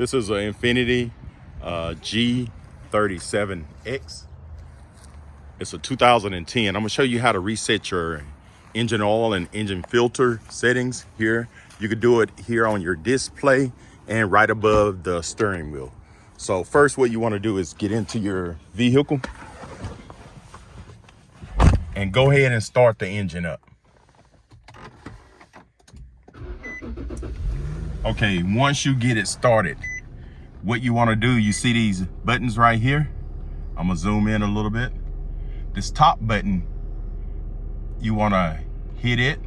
This is an Infiniti G37x. It's a 2010. I'm gonna show you how to reset your engine oil and engine filter settings here. You could do it here on your display and right above the steering wheel. So first, what you wanna do is get into your vehicle and go ahead and start the engine up. Okay, once you get it started, what you want to do, you see these buttons right here? I'm gonna zoom in a little bit. This top button, you want to hit it,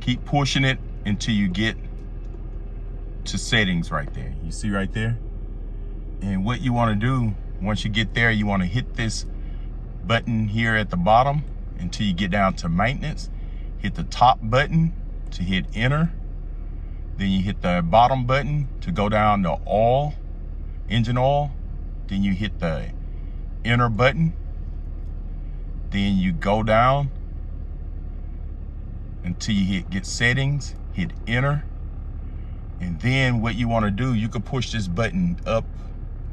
keep pushing it until you get to settings right there. You see right there? And what you want to do, once you get there, you want to hit this button here at the bottom until you get down to maintenance. Hit the top button to hit enter. Then you hit the bottom button to go down to oil, engine oil. Then you hit the enter button. Then you go down until you get settings, hit enter. And then what you want to do, you can push this button up,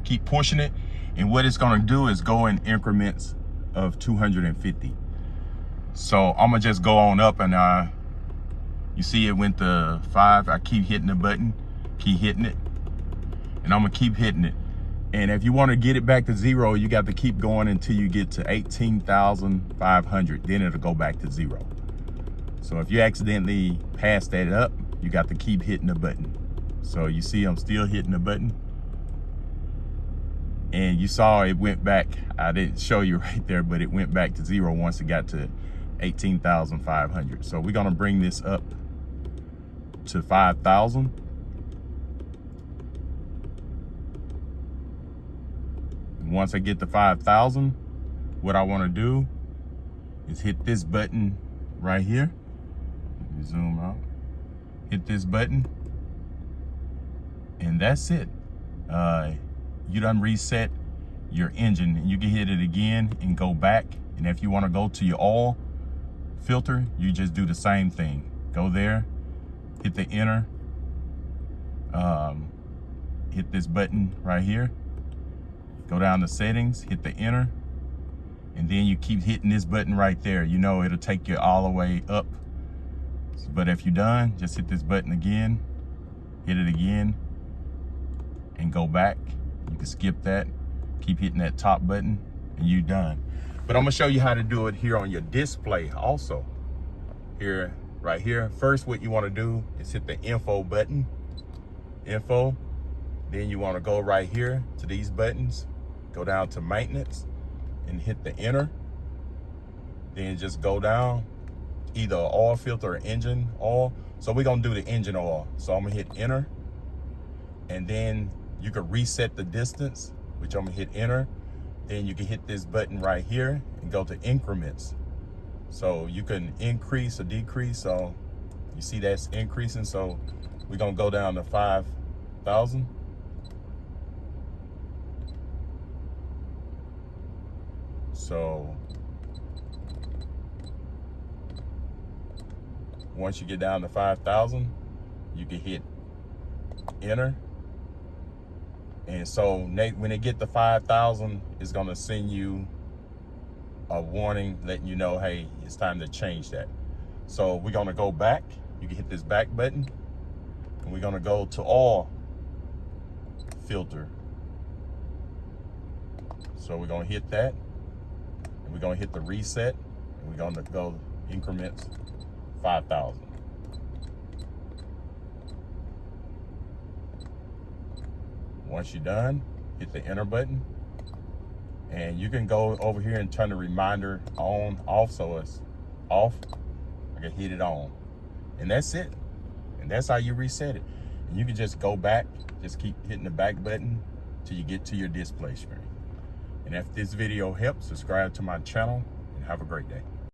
keep pushing it. And what it's going to do is go in increments of 250. So I'm gonna just go on up, and you see it went to 5. I keep hitting the button, keep hitting it, and I'm gonna keep hitting it. And if you want to get it back to 0, you got to keep going until you get to 18,500. Then it'll go back to 0. So if you accidentally pass that up, you got to keep hitting the button. So you see I'm still hitting the button. And you saw it went back. I didn't show you right there, but it went back to 0 once it got to 18,500. So we're gonna bring this up to 5,000. Once I get to 5,000, what I want to do is hit this button right here. Let me zoom out. Hit this button, and that's it. You done reset your engine, and you can hit it again and go back. And if you want to go to your oil filter, you just do the same thing. Go there, hit the enter, hit this button right here, go down to settings, hit the enter, and then you keep hitting this button right there. You know it'll take you all the way up. But if you're done, just hit this button again, hit it again, and go back. You can skip that, keep hitting that top button, and you're done. But I'm gonna show you how to do it here on your display also. Here, right here. First, what you wanna do is hit the info button, info. Then you wanna go right here to these buttons, go down to maintenance and hit the enter. Then just go down, either oil filter or engine oil. So we're gonna do the engine oil. So I'm gonna hit enter, and then you can reset the distance, which I'm gonna hit enter. Then you can hit this button right here and go to increments. So you can increase or decrease. So you see that's increasing. So we're gonna go down to 5,000. So once you get down to 5,000, you can hit enter. And so when they get to 5,000, it's gonna send you a warning letting you know, hey, it's time to change that. So we're gonna go back. You can hit this back button, and we're gonna go to oil filter. So we're gonna hit that, and we're gonna hit the reset, and we're gonna go increments 5,000. Once you're done, hit the enter button, and you can go over here and turn the reminder on, off. So it's off, I can hit it on, and that's it. And that's how you reset it. And you can just go back, just keep hitting the back button till you get to your display screen. And if this video helps, subscribe to my channel and have a great day.